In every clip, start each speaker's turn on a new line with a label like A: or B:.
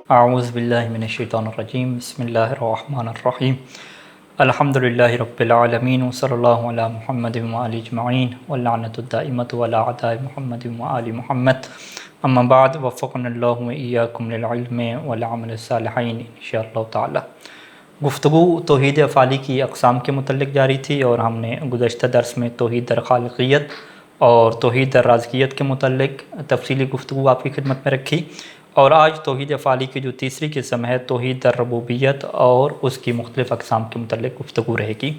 A: اعوذ باللہ من الشیطان الرجیم بسم اللہ الرحمن الرحیم الحمدللہ رب العالمین وصلی اللہ علی محمد وآل اجمعین واللعنۃ الدائمۃ علی اعداء محمد وآل محمد اما بعد وفقنا اللہ وإیاکم للعلم والعمل الصالحین انشاءاللہ تعالی۔ گفتگو توحید افعالی کی اقسام کے متعلق جاری تھی اور ہم نے گزشتہ درس میں توحید در خالقیت اور توحید در رازقیت کے متعلق تفصیلی گفتگو آپ کی خدمت میں رکھی، اور آج توحید افعالی کی جو تیسری قسم ہے توحید در ربوبیت اور اس کی مختلف اقسام کے متعلق گفتگو رہے گی۔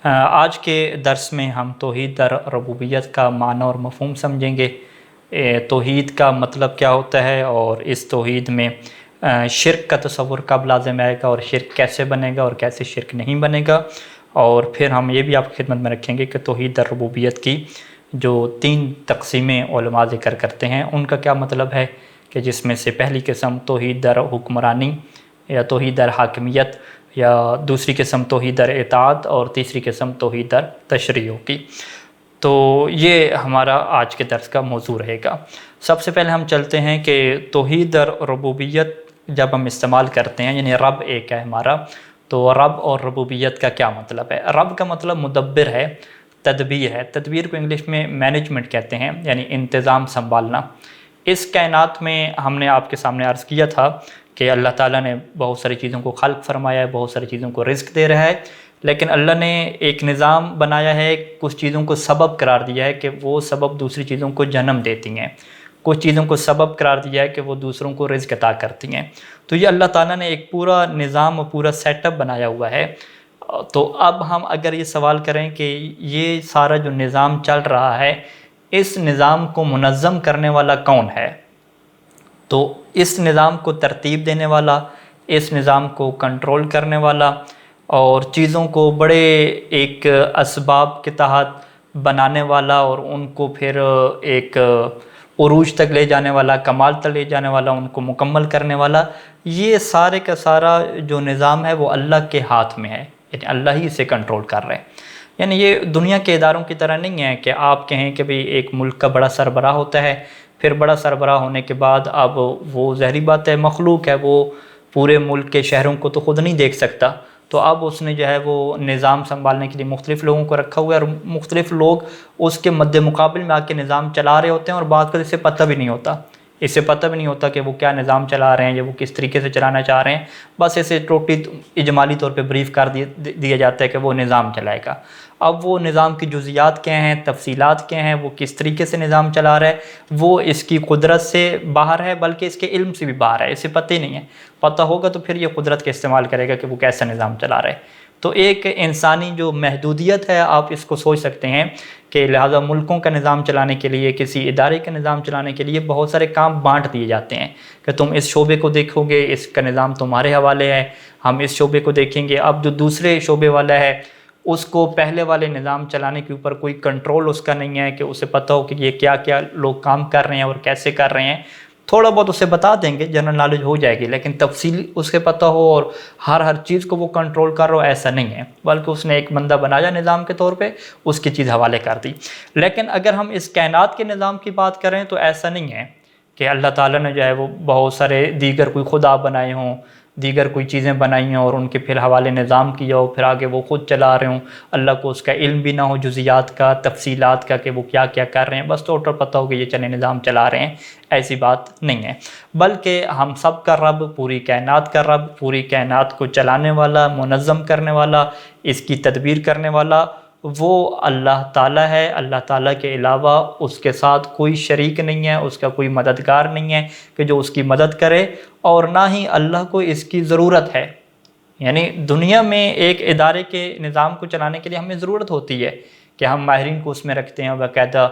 A: آج کے درس میں ہم توحید در ربوبیت کا معنی اور مفہوم سمجھیں گے، توحید کا مطلب کیا ہوتا ہے اور اس توحید میں شرک کا تصور کب لازم آئے گا اور شرک کیسے بنے گا اور کیسے شرک نہیں بنے گا، اور پھر ہم یہ بھی آپ کی خدمت میں رکھیں گے کہ توحید در ربوبیت کی جو 3 تقسیمیں علماء ذکر کرتے ہیں ان کا کیا مطلب ہے، کہ جس میں سے پہلی قسم توحید در حکمرانی یا توحید در حاکمیت، یا دوسری قسم توحید در اطاعت، اور تیسری قسم توحید در تشریع کی۔ تو یہ ہمارا آج کے درس کا موضوع رہے گا۔ سب سے پہلے ہم چلتے ہیں کہ توحید در ربوبیت جب ہم استعمال کرتے ہیں، یعنی رب ایک ہے ہمارا، تو رب اور ربوبیت کا کیا مطلب ہے؟ رب کا مطلب مدبر ہے، تدبیر ہے۔ تدبیر کو انگلش میں مینجمنٹ کہتے ہیں، یعنی انتظام سنبھالنا۔ اس کائنات میں ہم نے آپ کے سامنے عرض کیا تھا کہ اللہ تعالیٰ نے بہت ساری چیزوں کو خلق فرمایا ہے، بہت ساری چیزوں کو رزق دے رہا ہے، لیکن اللہ نے ایک نظام بنایا ہے، کچھ چیزوں کو سبب قرار دیا ہے کہ وہ سبب دوسری چیزوں کو جنم دیتی ہیں، کچھ چیزوں کو سبب قرار دیا ہے کہ وہ دوسروں کو رزق عطا کرتی ہیں۔ تو یہ اللہ تعالیٰ نے ایک پورا نظام اور پورا سیٹ اپ بنایا ہوا ہے۔ تو اب ہم اگر یہ سوال کریں کہ یہ سارا جو نظام چل رہا ہے، اس نظام کو منظم کرنے والا کون ہے؟ تو اس نظام کو ترتیب دینے والا، اس نظام کو کنٹرول کرنے والا، اور چیزوں کو بڑے ایک اسباب کے تحت بنانے والا اور ان کو پھر ایک عروج تک لے جانے والا، کمال تک لے جانے والا، ان کو مکمل کرنے والا، یہ سارے کا سارا جو نظام ہے وہ اللہ کے ہاتھ میں ہے، یعنی اللہ ہی اسے کنٹرول کر رہے ہیں۔ یعنی یہ دنیا کے اداروں کی طرح نہیں ہے کہ آپ کہیں کہ بھئی ایک ملک کا بڑا سربراہ ہوتا ہے، پھر بڑا سربراہ ہونے کے بعد اب وہ ظاہری بات ہے مخلوق ہے، وہ پورے ملک کے شہروں کو تو خود نہیں دیکھ سکتا، تو اب اس نے جو ہے وہ نظام سنبھالنے کے لیے مختلف لوگوں کو رکھا ہوا ہے، اور مختلف لوگ اس کے مد مقابل میں آ کے نظام چلا رہے ہوتے ہیں، اور بعد کا اسے پتہ بھی نہیں ہوتا، اسے پتہ بھی نہیں ہوتا کہ وہ کیا نظام چلا رہے ہیں یا وہ کس طریقے سے چلانا چاہ رہے ہیں، بس اسے ٹوٹلی اجمالی طور پہ بریف کر دیا جاتا ہے کہ وہ نظام چلائے گا۔ اب وہ نظام کی جزیات کیا ہیں، تفصیلات کیا ہیں، وہ کس طریقے سے نظام چلا رہا ہے، وہ اس کی قدرت سے باہر ہے، بلکہ اس کے علم سے بھی باہر ہے، اسے پتہ ہی نہیں ہے۔ پتہ ہوگا تو پھر یہ قدرت کا استعمال کرے گا کہ وہ کیسا نظام چلا رہا ہے۔ تو ایک انسانی جو محدودیت ہے، آپ اس کو سوچ سکتے ہیں کہ لہٰذا ملکوں کا نظام چلانے کے لیے، کسی ادارے کا نظام چلانے کے لیے بہت سارے کام بانٹ دیے جاتے ہیں کہ تم اس شعبے کو دیکھو گے، اس کا نظام تمہارے حوالے ہے، ہم اس شعبے کو دیکھیں گے۔ اب جو دوسرے شعبے والا ہے اس کو پہلے والے نظام چلانے کے اوپر کوئی کنٹرول اس کا نہیں ہے کہ اسے پتہ ہو کہ یہ کیا کیا لوگ کام کر رہے ہیں اور کیسے کر رہے ہیں۔ تھوڑا بہت اسے بتا دیں گے، جنرل نالج ہو جائے گی، لیکن تفصیل اس کے پتہ ہو اور ہر چیز کو وہ کنٹرول کر رہا ہو، ایسا نہیں ہے، بلکہ اس نے ایک بندہ بنایا نظام کے طور پہ، اس کی چیز حوالے کر دی۔ لیکن اگر ہم اس کائنات کے نظام کی بات کریں تو ایسا نہیں ہے کہ اللہ تعالیٰ نے جو ہے وہ بہت سارے دیگر کوئی خدا بنائے ہوں، دیگر کوئی چیزیں بنائی ہیں اور ان کے پھر حوالے نظام کیا ہو، پھر آگے وہ خود چلا رہے ہوں، اللہ کو اس کا علم بھی نہ ہو جزیات کا، تفصیلات کا، کہ وہ کیا کیا کر رہے ہیں، بس ٹوٹل پتہ ہو کہ یہ چلے نظام چلا رہے ہیں۔ ایسی بات نہیں ہے، بلکہ ہم سب کا رب، پوری کائنات کا رب، پوری کائنات کو چلانے والا، منظم کرنے والا، اس کی تدبیر کرنے والا وہ اللہ تعالیٰ ہے۔ اللہ تعالیٰ کے علاوہ اس کے ساتھ کوئی شریک نہیں ہے، اس کا کوئی مددگار نہیں ہے کہ جو اس کی مدد کرے، اور نہ ہی اللہ کو اس کی ضرورت ہے۔ یعنی دنیا میں ایک ادارے کے نظام کو چلانے کے لیے ہمیں ضرورت ہوتی ہے کہ ہم ماہرین کو اس میں رکھتے ہیں، باقاعدہ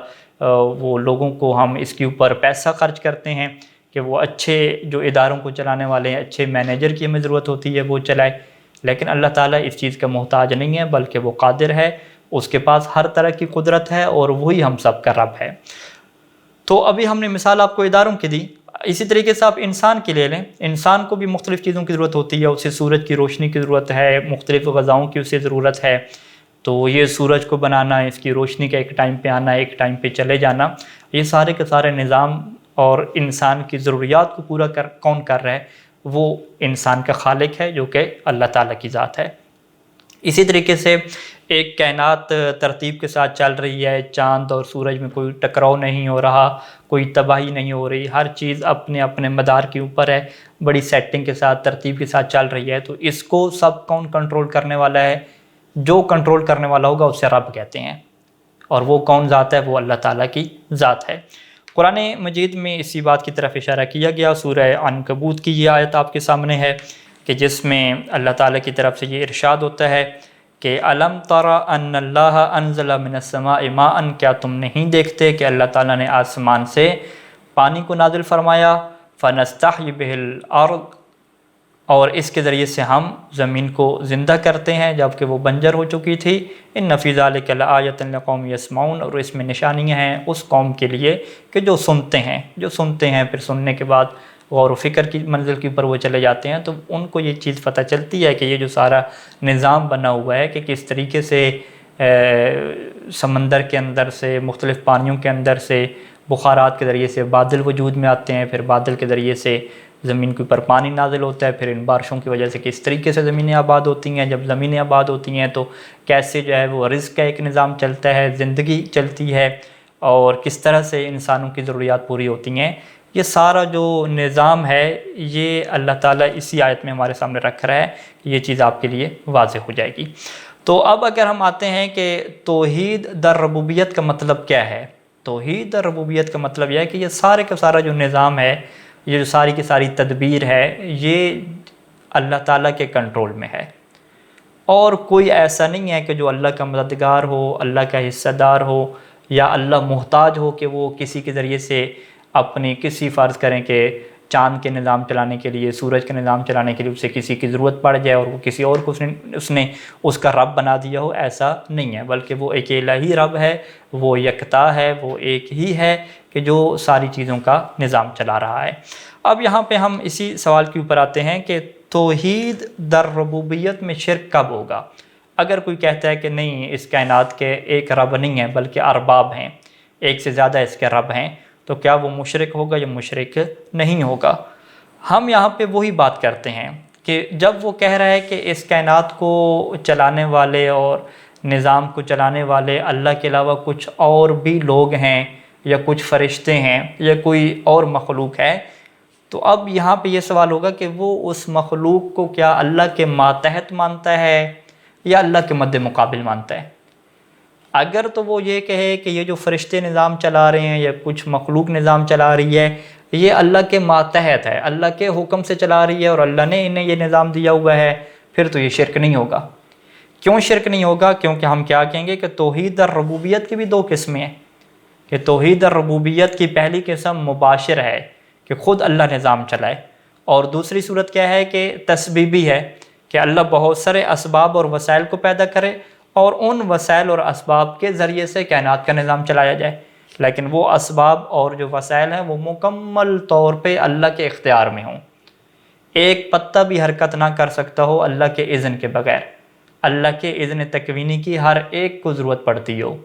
A: وہ لوگوں کو ہم اس کے اوپر پیسہ خرچ کرتے ہیں کہ وہ اچھے جو اداروں کو چلانے والے ہیں، اچھے مینیجر کی ہمیں ضرورت ہوتی ہے وہ چلائے۔ لیکن اللہ تعالیٰ اس چیز کا محتاج نہیں ہے، بلکہ وہ قادر ہے، اس کے پاس ہر طرح کی قدرت ہے، اور وہی ہم سب کا رب ہے۔ تو ابھی ہم نے مثال آپ کو اداروں کی دی، اسی طریقے سے آپ انسان کی لے لیں۔ انسان کو بھی مختلف چیزوں کی ضرورت ہوتی ہے، اسے سورج کی روشنی کی ضرورت ہے، مختلف غذاؤں کی اسے ضرورت ہے۔ تو یہ سورج کو بنانا، اس کی روشنی کا ایک ٹائم پہ آنا، ایک ٹائم پہ چلے جانا، یہ سارے کے سارے نظام اور انسان کی ضروریات کو پورا کون کر رہا ہے؟ وہ انسان کا خالق ہے جو کہ اللہ تعالیٰ کی ذات ہے۔ اسی طریقے سے ایک کائنات ترتیب کے ساتھ چل رہی ہے، چاند اور سورج میں کوئی ٹکراؤ نہیں ہو رہا، کوئی تباہی نہیں ہو رہی، ہر چیز اپنے اپنے مدار کے اوپر ہے، بڑی سیٹنگ کے ساتھ ترتیب کے ساتھ چل رہی ہے۔ تو اس کو سب کون کنٹرول کرنے والا ہے؟ جو کنٹرول کرنے والا ہوگا اسے رب کہتے ہیں، اور وہ کون ذات ہے؟ وہ اللہ تعالیٰ کی ذات ہے۔ قرآن مجید میں اسی بات کی طرف اشارہ کیا گیا۔ سورہ عنکبوت کی یہ آیت آپ کے سامنے ہے کہ جس میں اللہ تعالیٰ کی طرف سے یہ ارشاد ہوتا ہے کہ الم تر ان اللہ انزل من السماء ماء، کیا تم نہیں دیکھتے کہ اللہ تعالیٰ نے آسمان سے پانی کو نازل فرمایا، فنستحی بہ الارض، اور اس کے ذریعے سے ہم زمین کو زندہ کرتے ہیں جبکہ وہ بنجر ہو چکی تھی۔ ان فی ذلک لآیۃ لقوم یسمعون، اور اس میں نشانیاں ہیں اس قوم کے لیے کہ جو سنتے ہیں، پھر سننے کے بعد غور و فکر کی منزل کے اوپر وہ چلے جاتے ہیں، تو ان کو یہ چیز پتہ چلتی ہے کہ یہ جو سارا نظام بنا ہوا ہے کہ کس طریقے سے سمندر کے اندر سے، مختلف پانیوں کے اندر سے، بخارات کے ذریعے سے بادل وجود میں آتے ہیں، پھر بادل کے ذریعے سے زمین کے اوپر پانی نازل ہوتا ہے، پھر ان بارشوں کی وجہ سے کس طریقے سے زمینیں آباد ہوتی ہیں، جب زمینیں آباد ہوتی ہیں تو کیسے جو ہے وہ رزق کا ایک نظام چلتا ہے، زندگی چلتی ہے، اور کس طرح سے انسانوں کی ضروریات پوری ہوتی ہیں۔ یہ سارا جو نظام ہے یہ اللہ تعالیٰ اسی آیت میں ہمارے سامنے رکھ رہا ہے، یہ چیز آپ کے لیے واضح ہو جائے گی۔ تو اب اگر ہم آتے ہیں کہ توحید در ربوبیت کا مطلب کیا ہے؟ توحید در ربوبیت کا مطلب یہ ہے کہ یہ سارے کا سارا جو نظام ہے، یہ جو ساری کی ساری تدبیر ہے، یہ اللہ تعالیٰ کے کنٹرول میں ہے، اور کوئی ایسا نہیں ہے کہ جو اللہ کا مددگار ہو، اللہ کا حصہ دار ہو، یا اللہ محتاج ہو کہ وہ کسی کے ذریعے سے اپنی کسی فرض کریں کہ چاند کے نظام چلانے کے لیے، سورج کے نظام چلانے کے لیے اسے کسی کی ضرورت پڑ جائے اور وہ کسی اور کو اس نے اس کا رب بنا دیا ہو، ایسا نہیں ہے، بلکہ وہ اکیلا ہی رب ہے، وہ یکتا ہے، وہ ایک ہی ہے کہ جو ساری چیزوں کا نظام چلا رہا ہے۔ اب یہاں پہ ہم اسی سوال کے اوپر آتے ہیں کہ توحید در ربوبیت میں شرک کب ہوگا؟ اگر کوئی کہتا ہے کہ نہیں، اس کائنات کے ایک رب نہیں ہے بلکہ ارباب ہیں، ایک سے زیادہ اس کے رب ہیں، تو کیا وہ مشرک ہوگا یا مشرک نہیں ہوگا؟ ہم یہاں پہ وہی بات کرتے ہیں کہ جب وہ کہہ رہا ہے کہ اس کائنات کو چلانے والے اور نظام کو چلانے والے اللہ کے علاوہ کچھ اور بھی لوگ ہیں، یا کچھ فرشتے ہیں، یا کوئی اور مخلوق ہے، تو اب یہاں پہ یہ سوال ہوگا کہ وہ اس مخلوق کو کیا اللہ کے ماتحت مانتا ہے یا اللہ کے مد مقابل مانتا ہے؟ اگر تو وہ یہ کہے کہ یہ جو فرشتے نظام چلا رہے ہیں یا کچھ مخلوق نظام چلا رہی ہے، یہ اللہ کے ماتحت ہے، اللہ کے حکم سے چلا رہی ہے اور اللہ نے انہیں یہ نظام دیا ہوا ہے، پھر تو یہ شرک نہیں ہوگا۔ کیوں شرک نہیں ہوگا؟ کیونکہ ہم کیا کہیں گے کہ توحید در ربوبیت کی بھی دو قسمیں ہیں، کہ توحید در ربوبیت کی پہلی قسم مباشر ہے کہ خود اللہ نظام چلائے، اور دوسری صورت کیا ہے کہ تسبیبی ہے کہ اللہ بہت سارے اسباب اور وسائل کو پیدا کرے اور ان وسائل اور اسباب کے ذریعے سے کائنات کا نظام چلایا جائے، لیکن وہ اسباب اور جو وسائل ہیں وہ مکمل طور پہ اللہ کے اختیار میں ہوں، ایک پتہ بھی حرکت نہ کر سکتا ہو اللہ کے اذن کے بغیر، اللہ کے اذن تکوینی کی ہر ایک کو ضرورت پڑتی ہو۔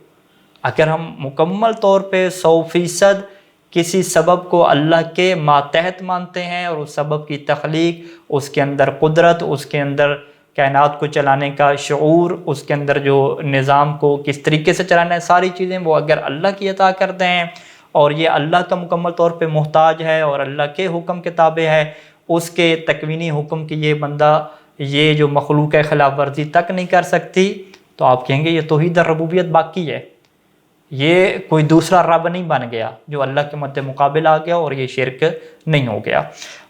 A: اگر ہم مکمل طور پہ 100% کسی سبب کو اللہ کے ماتحت مانتے ہیں اور اس سبب کی تخلیق، اس کے اندر قدرت، اس کے اندر کائنات کو چلانے کا شعور، اس کے اندر جو نظام کو کس طریقے سے چلانا ہے، ساری چیزیں وہ اگر اللہ کی عطا کرتے ہیں اور یہ اللہ کا مکمل طور پہ محتاج ہے اور اللہ کے حکم کے تابع ہے، اس کے تکوینی حکم کی یہ بندہ، یہ جو مخلوق خلاف ورزی تک نہیں کر سکتی، تو آپ کہیں گے یہ توحید ربوبیت باقی ہے، یہ کوئی دوسرا رب نہیں بن گیا جو اللہ کے مد مقابل آ گیا، اور یہ شرک نہیں ہو گیا۔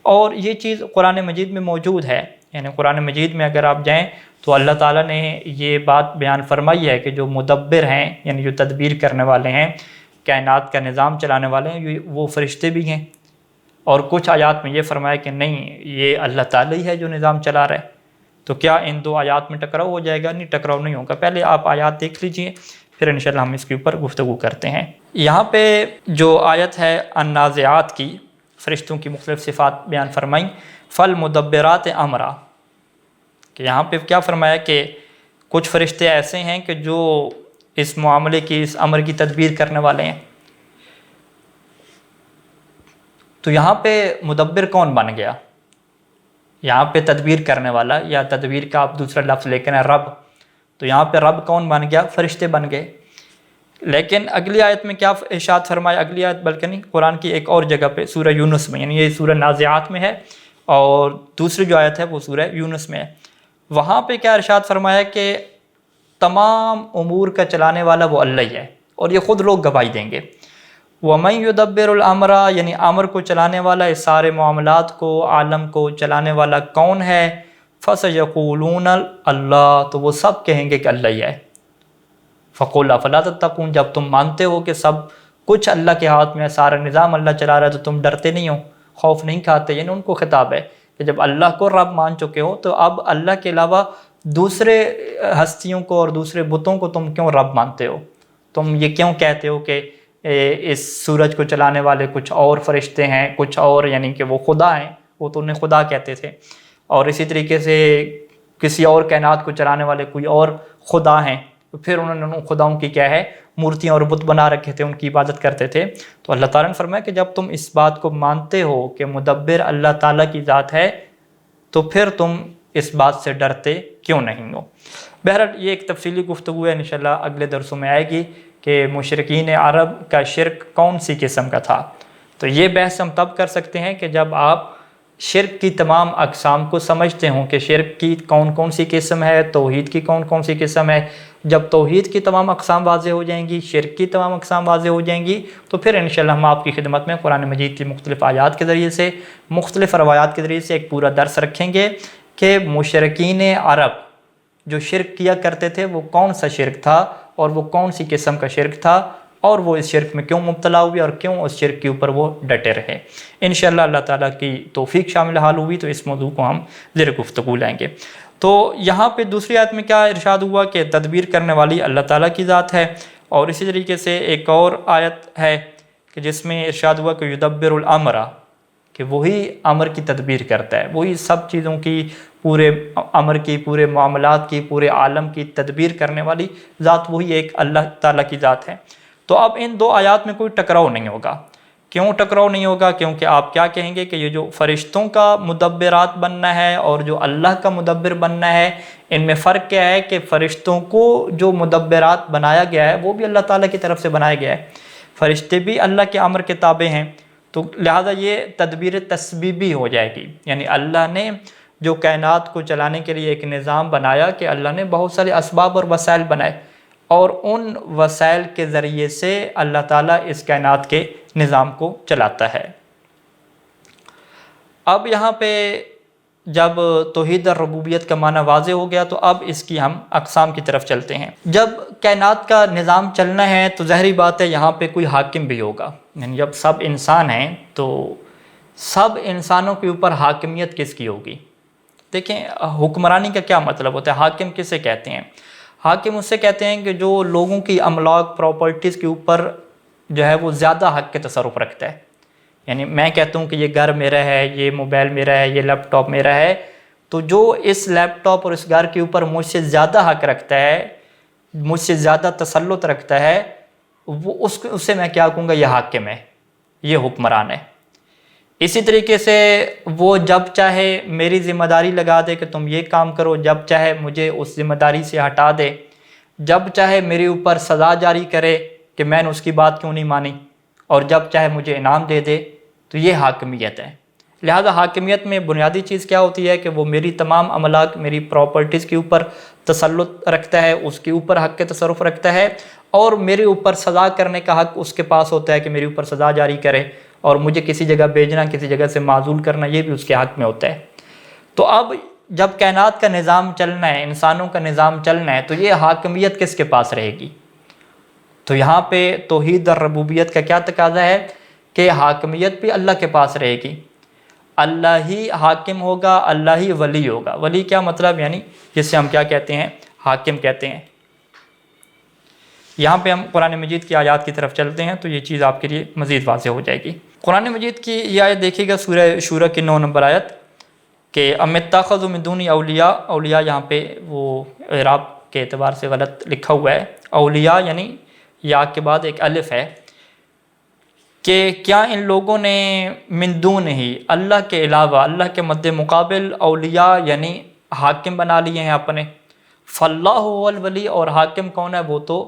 A: اور یہ چیز قرآن مجید میں موجود ہے، یعنی قرآن مجید میں اگر آپ جائیں تو اللہ تعالیٰ نے یہ بات بیان فرمائی ہے کہ جو مدبر ہیں، یعنی جو تدبیر کرنے والے ہیں، کائنات کا نظام چلانے والے ہیں، وہ فرشتے بھی ہیں، اور کچھ آیات میں یہ فرمایا کہ نہیں، یہ اللہ تعالیٰ ہی ہے جو نظام چلا رہا ہے۔ تو کیا ان دو آیات میں ٹکراؤ ہو جائے گا؟ نہیں، ٹکراؤ نہیں ہوگا۔ پہلے آپ آیات دیکھ لیجئے، پھر انشاءاللہ ہم اس کے اوپر گفتگو کرتے ہیں۔ یہاں پہ جو آیت ہے النازعات کی، فرشتوں کی مختلف صفات بیان فرمائیں، فالمدبرات امرا، کہ یہاں پہ کیا فرمایا کہ کچھ فرشتے ایسے ہیں کہ جو اس معاملے کی، اس امر کی تدبیر کرنے والے ہیں۔ تو یہاں پہ مدبر کون بن گیا؟ یہاں پہ تدبیر کرنے والا یا تدبیر کا آپ دوسرا لفظ لے کر رب، تو یہاں پہ رب کون بن گیا؟ فرشتے بن گئے۔ لیکن اگلی آیت میں کیا ارشاد فرمایا؟ اگلی آیت بلکہ نہیں، قرآن کی ایک اور جگہ پہ سورہ یونس میں، یعنی یہ سورہ نازعات میں ہے اور دوسری جو آیت ہے وہ سورہ یونس میں ہے، وہاں پہ کیا ارشاد فرمایا کہ تمام امور کا چلانے والا وہ اللہ ہی ہے، اور یہ خود لوگ گواہی دیں گے۔ وَمَن يُدَبِّرُ الْأَمْرَ، یعنی امر کو چلانے والا، اس سارے معاملات کو، عالم کو چلانے والا کون ہے؟ فَسَيَقُولُونَ اللَّهُ، تو وہ سب کہیں گے کہ اللہ ہی ہے۔ فَقُلْ أَفَلَا تَتَّقُونَ، جب تم مانتے ہو کہ سب کچھ اللہ کے ہاتھ میں ہے، سارا نظام اللہ چلا رہا ہے، تو تم ڈرتے نہیں ہو، خوف نہیں کھاتے؟ یعنی ان کو خطاب ہے کہ جب اللہ کو رب مان چکے ہو تو اب اللہ کے علاوہ دوسرے ہستیوں کو اور دوسرے بتوں کو تم کیوں رب مانتے ہو؟ تم یہ کیوں کہتے ہو کہ اس سورج کو چلانے والے کچھ اور فرشتے ہیں، کچھ اور، یعنی کہ وہ خدا ہیں، وہ تو انہیں خدا کہتے تھے، اور اسی طریقے سے کسی اور کائنات کو چلانے والے کوئی اور خدا ہیں، پھر انہوں نے ان خداؤں کی کیا ہے، مورتیاں اور بت بنا رکھے تھے، ان کی عبادت کرتے تھے۔ تو اللہ تعالیٰ نے فرمایا کہ جب تم اس بات کو مانتے ہو کہ مدبر اللہ تعالیٰ کی ذات ہے، تو پھر تم اس بات سے ڈرتے کیوں نہیں ہو؟ بہرحال یہ ایک تفصیلی گفتگو ہے، انشاءاللہ اگلے درسوں میں آئے گی کہ مشرکین عرب کا شرک کون سی قسم کا تھا۔ تو یہ بحث ہم تب کر سکتے ہیں کہ جب آپ شرک کی تمام اقسام کو سمجھتے ہوں کہ شرک کی کون کون سی قسم ہے، توحید کی کون کون سی قسم ہے۔ جب توحید کی تمام اقسام واضح ہو جائیں گی، شرک کی تمام اقسام واضح ہو جائیں گی، تو پھر انشاءاللہ ہم آپ کی خدمت میں قرآن مجید کی مختلف آیات کے ذریعے سے، مختلف روایات کے ذریعے سے ایک پورا درس رکھیں گے کہ مشرکین عرب جو شرک کیا کرتے تھے وہ کون سا شرک تھا، اور وہ کون سی قسم کا شرک تھا، اور وہ اس شرک میں کیوں مبتلا ہوئے اور کیوں اس شرک کے اوپر وہ ڈٹے رہے۔ انشاءاللہ اللہ تعالیٰ کی توفیق شامل حال ہوئی تو اس موضوع کو ہم زیر گفتگو لیں گے۔ تو یہاں پہ دوسری آیت میں کیا ارشاد ہوا کہ تدبیر کرنے والی اللہ تعالیٰ کی ذات ہے، اور اسی طریقے سے ایک اور آیت ہے کہ جس میں ارشاد ہوا کہ یدبر الامر، کہ وہی امر کی تدبیر کرتا ہے، وہی سب چیزوں کی، پورے امر کی، پورے معاملات کی، پورے عالم کی تدبیر کرنے والی ذات وہی ایک اللہ تعالیٰ کی ذات ہے۔ تو اب ان دو آیات میں کوئی ٹکراؤ نہیں ہوگا۔ کیوں ٹکراؤ نہیں ہوگا؟ کیونکہ آپ کیا کہیں گے کہ یہ جو فرشتوں کا مدبرات بننا ہے اور جو اللہ کا مدبر بننا ہے، ان میں فرق کیا ہے کہ فرشتوں کو جو مدبرات بنایا گیا ہے وہ بھی اللہ تعالیٰ کی طرف سے بنایا گیا ہے، فرشتے بھی اللہ کے امر کے تابع ہیں، تو لہذا یہ تدبیر تسبیبی ہو جائے گی۔ یعنی اللہ نے جو کائنات کو چلانے کے لیے ایک نظام بنایا کہ اللہ نے بہت سارے اسباب اور وسائل بنائے، اور ان وسائل کے ذریعے سے اللہ تعالیٰ اس کائنات کے نظام کو چلاتا ہے۔ اب یہاں پہ جب توحید الربوبیت کا معنی واضح ہو گیا تو اب اس کی ہم اقسام کی طرف چلتے ہیں۔ جب کائنات کا نظام چلنا ہے تو ظاہری بات ہے یہاں پہ کوئی حاکم بھی ہوگا، یعنی جب سب انسان ہیں تو سب انسانوں کے اوپر حاکمیت کس کی ہوگی؟ دیکھیں حکمرانی کا کیا مطلب ہوتا ہے، حاکم کسے کہتے ہیں؟ حاکم اس سے کہتے ہیں کہ جو لوگوں کی املاک پراپرٹیز کے اوپر جو ہے وہ زیادہ حق کے تصرف رکھتا ہے۔ یعنی میں کہتا ہوں کہ یہ گھر میرا ہے، یہ موبائل میرا ہے، یہ لیپ ٹاپ میرا ہے، تو جو اس لیپ ٹاپ اور اس گھر کے اوپر مجھ سے زیادہ حق رکھتا ہے، مجھ سے زیادہ تسلط رکھتا ہے، وہ اس سے میں کیا کہوں گا، یہ حاکم ہے، یہ حکمران ہے۔ اسی طریقے سے وہ جب چاہے میری ذمہ داری لگا دے کہ تم یہ کام کرو، جب چاہے مجھے اس ذمہ داری سے ہٹا دے، جب چاہے میرے اوپر سزا جاری کرے کہ میں نے اس کی بات کیوں نہیں مانی، اور جب چاہے مجھے انعام دے دے، تو یہ حاکمیت ہے۔ لہذا حاکمیت میں بنیادی چیز کیا ہوتی ہے کہ وہ میری تمام املاک، میری پراپرٹیز کے اوپر تسلط رکھتا ہے، اس کے اوپر حق کے تصرف رکھتا ہے، اور میرے اوپر سزا کرنے کا حق اس کے پاس ہوتا ہے کہ میرے اوپر سزا جاری کرے، اور مجھے کسی جگہ بھیجنا، کسی جگہ سے معزول کرنا، یہ بھی اس کے حق میں ہوتا ہے۔ تو اب جب کائنات کا نظام چلنا ہے، انسانوں کا نظام چلنا ہے، تو یہ حاکمیت کس کے پاس رہے گی؟ تو یہاں پہ توحید الربوبیت کا کیا تقاضا ہے کہ حاکمیت بھی اللہ کے پاس رہے گی، اللہ ہی حاکم ہوگا، اللہ ہی ولی ہوگا۔ ولی کیا مطلب؟ یعنی جس سے ہم کیا کہتے ہیں، حاکم کہتے ہیں۔ یہاں پہ ہم قرآن مجید کی آیات کی طرف چلتے ہیں تو یہ چیز آپ کے لیے مزید واضح ہو جائے گی۔ قرآن مجید کی یہ آیت دیکھیے گا، سورہ شورى کی 9 نمبر آیت، کہ ام اتخذوا من دونی اولیاء، اولیاء یہاں پہ وہ اعراب کے اعتبار سے غلط لکھا ہوا ہے، اولیاء یعنی یا کے بعد ایک الف ہے، کہ کیا ان لوگوں نے من دون ہی اللہ کے علاوہ اللہ کے مد مقابل اولیاء یعنی حاکم بنا لیے ہیں اپنے. فاللہ هو الولی، اور حاکم کون ہے؟ وہ تو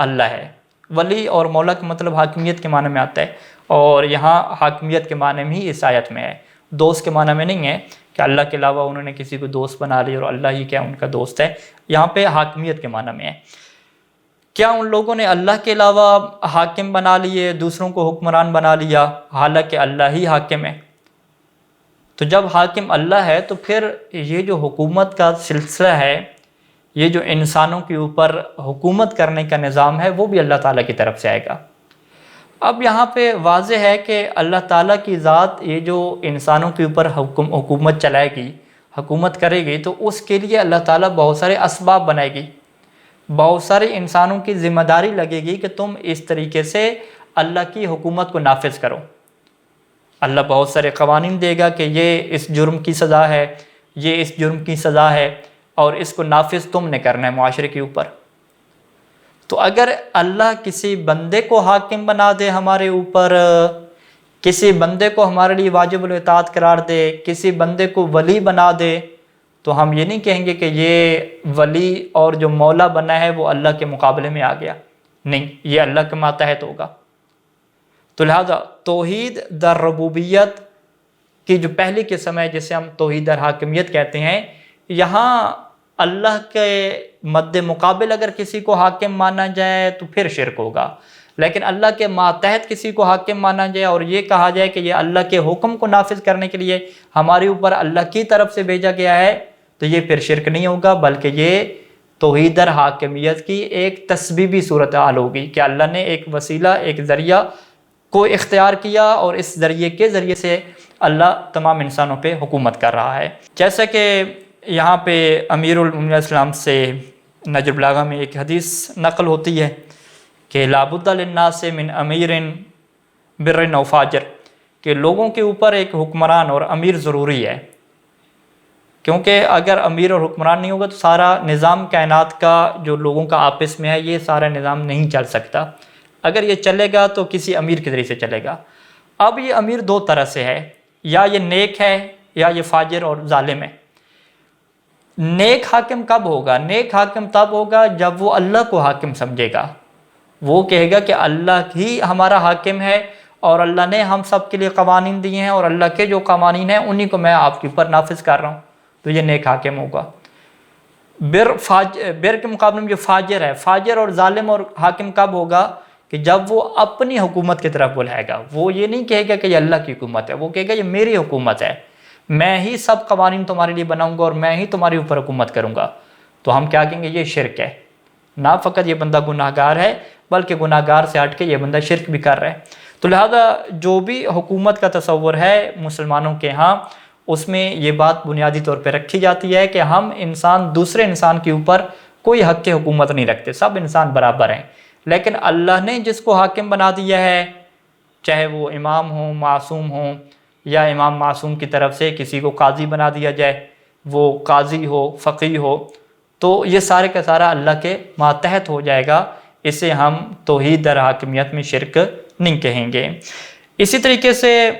A: اللہ ہے. ولی اور مولا کا مطلب حاکمیت کے معنی میں آتا ہے، اور یہاں حاکمیت کے معنی میں ہی اس آیت میں ہے، دوست کے معنی میں نہیں ہے کہ اللہ کے علاوہ انہوں نے کسی کو دوست بنا لی اور اللہ ہی کیا ان کا دوست ہے. یہاں پہ حاکمیت کے معنی میں ہے. کیا ان لوگوں نے اللہ کے علاوہ حاکم بنا لیے، دوسروں کو حکمران بنا لیا، حالانکہ اللہ ہی حاکم ہے؟ تو جب حاکم اللہ ہے تو پھر یہ جو حکومت کا سلسلہ ہے، یہ جو انسانوں کے اوپر حکومت کرنے کا نظام ہے، وہ بھی اللہ تعالیٰ کی طرف سے آئے گا. اب یہاں پہ واضح ہے کہ اللہ تعالیٰ کی ذات یہ جو انسانوں کے اوپر حکومت چلائے گی، حکومت کرے گی، تو اس کے لیے اللہ تعالیٰ بہت سارے اسباب بنائے گی، بہت سارے انسانوں کی ذمہ داری لگے گی کہ تم اس طریقے سے اللہ کی حکومت کو نافذ کرو. اللہ بہت سارے قوانین دے گا کہ یہ اس جرم کی سزا ہے، یہ اس جرم کی سزا ہے، اور اس کو نافذ تم نے کرنا ہے معاشرے کے اوپر. تو اگر اللہ کسی بندے کو حاکم بنا دے ہمارے اوپر، کسی بندے کو ہمارے لیے واجب الاطاعت قرار دے، کسی بندے کو ولی بنا دے، تو ہم یہ نہیں کہیں گے کہ یہ ولی اور جو مولا بنا ہے وہ اللہ کے مقابلے میں آ گیا. نہیں، یہ اللہ کے ماتحت ہوگا. تو لہذا توحید در ربوبیت کی جو پہلی قسم ہے جسے ہم توحید در حاکمیت کہتے ہیں، یہاں اللہ کے مد مقابل اگر کسی کو حاکم مانا جائے تو پھر شرک ہوگا. لیکن اللہ کے ماتحت کسی کو حاکم مانا جائے اور یہ کہا جائے کہ یہ اللہ کے حکم کو نافذ کرنے کے لیے ہمارے اوپر اللہ کی طرف سے بھیجا گیا ہے، تو یہ پھر شرک نہیں ہوگا، بلکہ یہ توحید در حاکمیت کی ایک تسبیبی صورتحال ہوگی کہ اللہ نے ایک وسیلہ، ایک ذریعہ کو اختیار کیا اور اس ذریعے کے ذریعے سے اللہ تمام انسانوں پہ حکومت کر رہا ہے. جیسا کہ یہاں پہ امیر المومنین علیہ السلام سے نہج البلاغہ میں ایک حدیث نقل ہوتی ہے کہ لابد للناس من امیر بر و فاجر، کہ لوگوں کے اوپر ایک حکمران اور امیر ضروری ہے، کیونکہ اگر امیر اور حکمران نہیں ہوگا تو سارا نظام کائنات کا جو لوگوں کا آپس میں ہے، یہ سارا نظام نہیں چل سکتا. اگر یہ چلے گا تو کسی امیر کے ذریعے سے چلے گا. اب یہ امیر دو طرح سے ہے، یا یہ نیک ہے یا یہ فاجر اور ظالم ہے. نیک حاکم کب ہوگا؟ نیک حاکم تب ہوگا جب وہ اللہ کو حاکم سمجھے گا، وہ کہے گا کہ اللہ ہی ہمارا حاکم ہے اور اللہ نے ہم سب کے لیے قوانین دیے ہیں، اور اللہ کے جو قوانین ہیں انہی کو میں آپ کے اوپر نافذ کر رہا ہوں، تو یہ نیک حاکم ہوگا. بر کے مقابلے میں جو فاجر ہے، فاجر اور ظالم اور حاکم کب ہوگا؟ کہ جب وہ اپنی حکومت کی طرف بلائے گا. وہ یہ نہیں کہے گا کہ یہ اللہ کی حکومت ہے، وہ کہے گا یہ میری حکومت ہے، میں ہی سب قوانین تمہارے لیے بناؤں گا اور میں ہی تمہارے اوپر حکومت کروں گا. تو ہم کیا کہیں گے؟ یہ شرک ہے. نہ فقط یہ بندہ گناہ گار ہے بلکہ گناہ گار سے ہٹ کے یہ بندہ شرک بھی کر رہا ہے. تو لہذا جو بھی حکومت کا تصور ہے مسلمانوں کے ہاں، اس میں یہ بات بنیادی طور پہ رکھی جاتی ہے کہ ہم انسان دوسرے انسان کے اوپر کوئی حق حکومت نہیں رکھتے، سب انسان برابر ہیں. لیکن اللہ نے جس کو حاکم بنا دیا ہے، چاہے وہ امام ہوں، معصوم ہوں، یا امام معصوم کی طرف سے کسی کو قاضی بنا دیا جائے، وہ قاضی ہو، فقیہ ہو، تو یہ سارے کا سارا اللہ کے ماتحت ہو جائے گا. اسے ہم توحید در حاکمیت میں شرک نہیں کہیں گے. اسی طریقے سے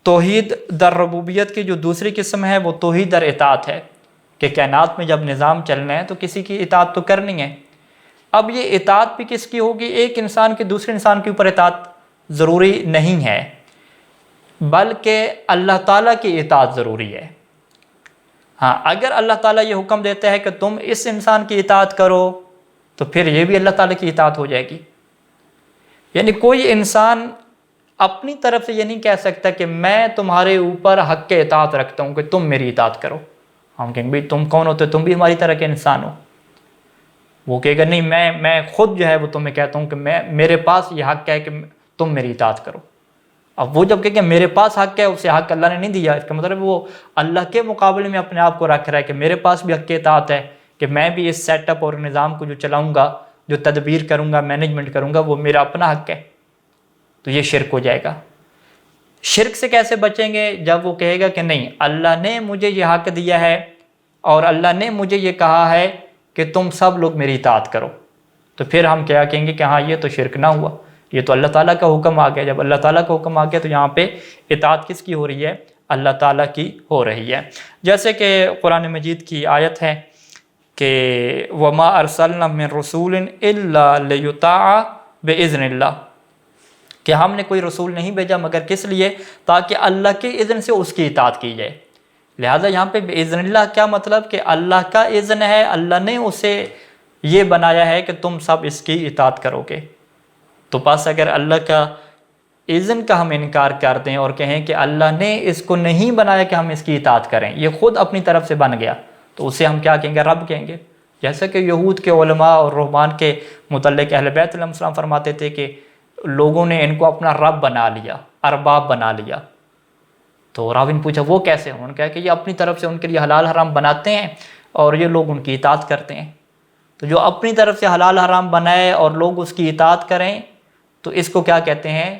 A: توحید در ربوبیت کی جو دوسری قسم ہے وہ توحید در اطاعت ہے، کہ کائنات میں جب نظام چلنا ہے تو کسی کی اطاعت تو کرنی ہے. اب یہ اطاعت بھی کس کی ہوگی؟ ایک انسان کے دوسرے انسان کے اوپر اطاعت ضروری نہیں ہے، بلکہ اللہ تعالیٰ کی اطاعت ضروری ہے. ہاں، اگر اللہ تعالیٰ یہ حکم دیتا ہے کہ تم اس انسان کی اطاعت کرو تو پھر یہ بھی اللہ تعالیٰ کی اطاعت ہو جائے گی. یعنی کوئی انسان اپنی طرف سے یہ نہیں کہہ سکتا کہ میں تمہارے اوپر حق اطاعت رکھتا ہوں کہ تم میری اطاعت کرو. ہم کہیں بھائی تم کون ہوتے؟ تم بھی ہماری طرح کے انسان ہو. وہ کہے گا نہیں، میں خود جو ہے وہ تمہیں کہتا ہوں کہ میرے پاس یہ حق ہے کہ تم میری اطاعت کرو. اب وہ جب کہ میرے پاس حق ہے، اسے حق اللہ نے نہیں دیا، اس کا مطلب وہ اللہ کے مقابلے میں اپنے آپ کو رکھ رہا ہے کہ میرے پاس بھی حق اطاعت ہے، کہ میں بھی اس سیٹ اپ اور نظام کو جو چلاؤں گا، جو تدبیر کروں گا، مینجمنٹ کروں گا، وہ میرا اپنا حق ہے. تو یہ شرک ہو جائے گا. شرک سے کیسے بچیں گے؟ جب وہ کہے گا کہ نہیں، اللہ نے مجھے یہ حق دیا ہے اور اللہ نے مجھے یہ کہا ہے کہ تم سب لوگ میری اطاعت کرو. تو پھر ہم کیا کہیں گے کہ ہاں یہ تو شرک نہ ہوا، یہ تو اللہ تعالیٰ کا حکم آ گیا. جب اللہ تعالیٰ کا حکم آ گیا تو یہاں پہ اطاعت کس کی ہو رہی ہے؟ اللہ تعالیٰ کی ہو رہی ہے. جیسے کہ قرآن مجید کی آیت ہے کہ وَمَا أَرْسَلْنَا مِن رَسُولٍ إِلَّا لِيُطَاعَ بِإِذْنِ اللَّهِ، کہ ہم نے کوئی رسول نہیں بھیجا مگر کس لیے؟ تاکہ اللہ کے اذن سے اس کی اطاعت کی جائے. لہٰذا یہاں پہ بِإِذْنِ اللَّهِ کیا مطلب؟ کہ اللہ کا اذن ہے، اللہ نے اسے یہ بنایا ہے کہ تم سب اس کی اطاعت کرو گے. تو بس اگر اللہ کا اذن کا ہم انکار کر دیں اور کہیں کہ اللہ نے اس کو نہیں بنایا کہ ہم اس کی اطاعت کریں، یہ خود اپنی طرف سے بن گیا، تو اسے ہم کیا کہیں گے؟ رب کہیں گے. جیسا کہ یہود کے علماء اور رہبان کے متعلق اہل بیت علیہ السلام فرماتے تھے کہ لوگوں نے ان کو اپنا رب بنا لیا، ارباب بنا لیا. تو راوی نے پوچھا وہ کیسے؟ انہوں نے کہا کہ یہ اپنی طرف سے ان کے لیے حلال حرام بناتے ہیں اور یہ لوگ ان کی اطاعت کرتے ہیں. تو جو اپنی طرف سے حلال حرام بنائے اور لوگ اس کی اطاعت کریں تو اس کو کیا کہتے ہیں؟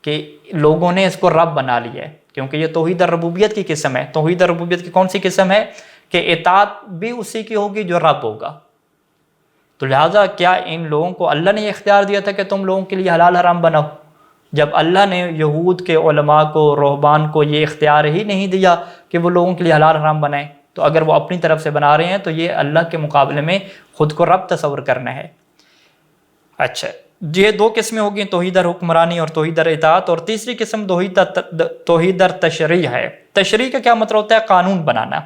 A: کہ لوگوں نے اس کو رب بنا لیا ہے، کیونکہ یہ توحید الربوبیت کی قسم ہے. توحید الربوبیت کی کون سی قسم ہے؟ کہ اطاعت بھی اسی کی ہوگی جو رب ہوگا. تو لہٰذا کیا ان لوگوں کو اللہ نے یہ اختیار دیا تھا کہ تم لوگوں کے لیے حلال حرام بناؤ؟ جب اللہ نے یہود کے علماء کو، رہبان کو یہ اختیار ہی نہیں دیا کہ وہ لوگوں کے لیے حلال حرام بنائیں، تو اگر وہ اپنی طرف سے بنا رہے ہیں تو یہ اللہ کے مقابلے میں خود کو رب تصور کرنا ہے. اچھا، یہ دو قسمیں ہوگی، توحید حکمرانی اور توحید اطاعت. اور تیسری قسم توحید تشریع ہے. تشریع کا کیا مطلب ہوتا ہے؟ قانون بنانا.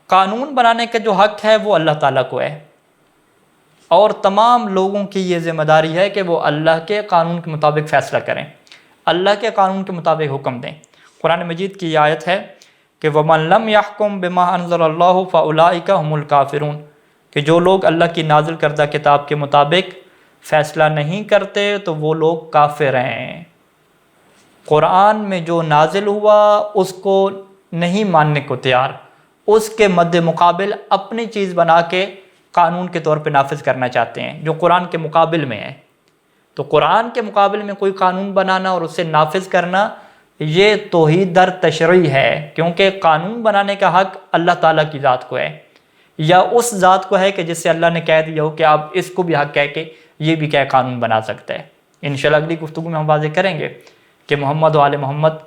A: قانون بنانے کا جو حق ہے وہ اللہ تعالیٰ کو ہے، اور تمام لوگوں کی یہ ذمہ داری ہے کہ وہ اللہ کے قانون کے مطابق فیصلہ کریں، اللہ کے قانون کے مطابق حکم دیں. قرآن مجید کی یہ آیت ہے کہ وَمَن لَمْ يَحْكُمْ بِمَا أَنزَلَ اللَّهُ فَأُولَٰئِكَ هُمُ الْكَافِرُونَ، کہ جو لوگ اللہ کی نازل کردہ کتاب کے مطابق فیصلہ نہیں کرتے تو وہ لوگ کافر ہیں. قرآن میں جو نازل ہوا اس کو نہیں ماننے کو تیار، اس کے مد مقابل اپنی چیز بنا کے قانون کے طور پہ نافذ کرنا چاہتے ہیں جو قرآن کے مقابل میں ہے. تو قرآن کے مقابل میں کوئی قانون بنانا اور اسے نافذ کرنا یہ توحید تشریع ہے، کیونکہ قانون بنانے کا حق اللہ تعالیٰ کی ذات کو ہے، یا اس ذات کو ہے کہ جس سے اللہ نے کہہ دیا ہو کہ آپ اس کو بھی حق کہہ کے یہ بھی کیا قانون بنا سکتا ہے. انشاءاللہ اگلی گفتگو میں ہم واضح کریں گے کہ محمد و آل محمد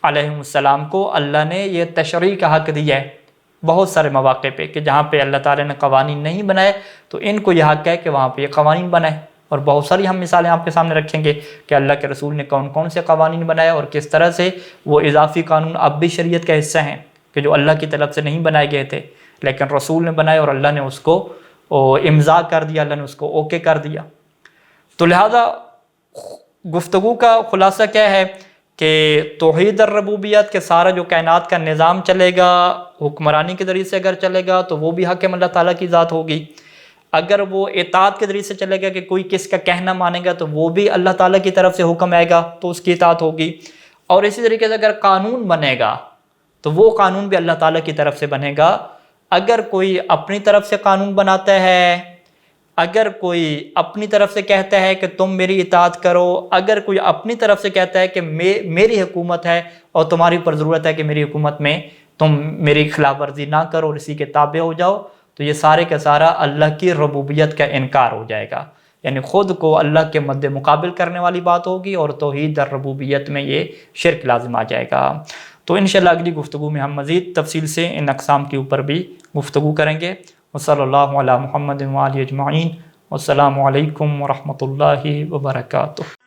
A: علیہ السلام کو اللہ نے یہ تشریع کا حق دیا ہے بہت سارے مواقع پہ، کہ جہاں پہ اللہ تعالیٰ نے قوانین نہیں بنائے تو ان کو یہ حق ہے کہ وہاں پہ یہ قوانین بنائے. اور بہت ساری ہم مثالیں آپ کے سامنے رکھیں گے کہ اللہ کے رسول نے کون کون سے قوانین بنائے اور کس طرح سے وہ اضافی قانون اب بھی شریعت کا حصہ ہیں کہ جو اللہ کی طرف سے نہیں بنائے گئے تھے لیکن رسول نے بنائے اور اللہ نے اس کو امضاء کر دیا، اللہ نے اس کو اوکے کر دیا. تو لہذا گفتگو کا خلاصہ کیا ہے کہ توحید الربوبیت کے سارا جو کائنات کا نظام چلے گا حکمرانی کے ذریعے سے اگر چلے گا تو وہ بھی حاکم اللہ تعالیٰ کی ذات ہوگی. اگر وہ اطاعت کے ذریعے سے چلے گا کہ کوئی کس کا کہنا مانے گا تو وہ بھی اللہ تعالیٰ کی طرف سے حکم آئے گا تو اس کی اطاعت ہوگی. اور اسی طریقے سے اگر قانون بنے گا تو وہ قانون بھی اللہ تعالیٰ کی طرف سے بنے گا. اگر کوئی اپنی طرف سے قانون بناتا ہے، اگر کوئی اپنی طرف سے کہتا ہے کہ تم میری اطاعت کرو، اگر کوئی اپنی طرف سے کہتا ہے کہ میری حکومت ہے اور تمہاری اوپر ضرورت ہے کہ میری حکومت میں تم میری خلاف ورزی نہ کرو اور اسی کے تابع ہو جاؤ، تو یہ سارے کا سارا اللہ کی ربوبیت کا انکار ہو جائے گا. یعنی خود کو اللہ کے مد مقابل کرنے والی بات ہوگی اور توحید الربوبیت میں یہ شرک لازم آ جائے گا. تو انشاءاللہ اگلی گفتگو میں ہم مزید تفصیل سے ان اقسام کے اوپر بھی گفتگو کریں گے. وصلی اللہ علی محمد و آلہ اجمعین. والسلام علیکم ورحمۃ اللہ وبرکاتہ.